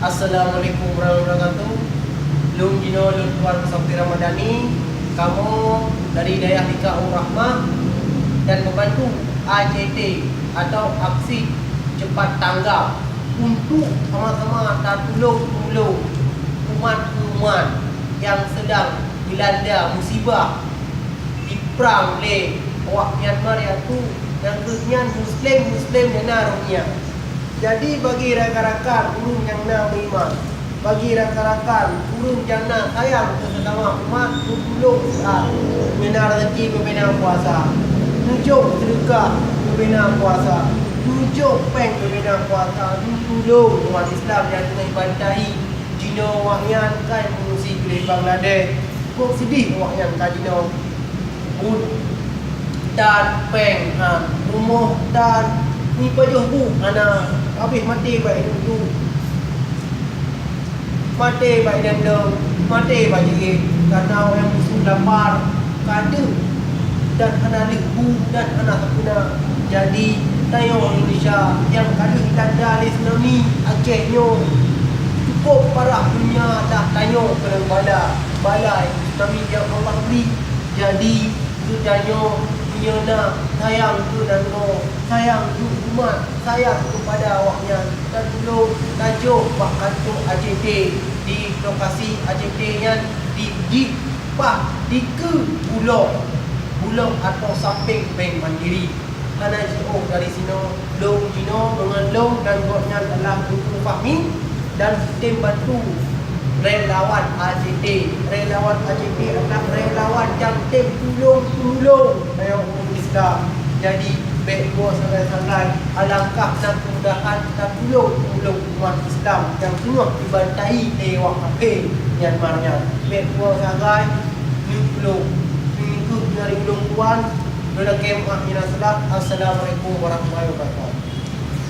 Assalamualaikum warahmatullahi wabarakatuh. Lung Dino Lung Tuan Sakti Ramadhani. Kamu dari Dayah Tika Rahmah dan membantu AJT atau Aksi Cepat Tanggap untuk sama-sama tolong umat-umat yang sedang dilanda musibah diperang oleh awak Myanmar iaitu yang kemudian Muslim yang Rohingya. Jadi bagi rakan-rakan urung yang nak beriman, bagi rakan-rakan urung yang nak sayang sesama umat, tolong saat membina rezeki, membina puasa, tunjuk sedekah, membina puasa, tunjuk peng, membina puasa, tolong umat Islam yang tengah dibantai Jino Wahyan kan mengungsi ke Bangladesh. Kok sedih Wahyan kan Jino dan peng rumah dan ni pajuh bu anak habis mati baik itu mati baik dan mati baik lagi karena orang musuh lapar kada dan anak libu dan anak terkena. Jadi tayong Indonesia yang kada dilanda oleh tsunami Acehnya cukup parah dunia dah tayong kena balai tsunami yang Allah beri. Jadi itu tayong punya nak sayang tu dan sayang tu umat, sayang kepada awaknya dan tolong tajuk Pak Kantor AJT di lokasi AJT yang di ke Bulog atau samping Bank Mandiri. Karena jauh dari sini Long Jino dengan Long dan buatnya adalah Tutu Fahmi dan tim bantu relawan AJT. Relawan AJT adalah relawan yang tim tolong dalam Islam. Jadi baik dua sangat-sangat alangkah dan kemudahan dan tolong umat Islam yang tengah dibantai lewat kafir Myanmarnya. Baik dua sangat tolong mengikut dari ulung tuan. Doa kemah minaslah. Assalamualaikum warahmatullahi wabarakatuh.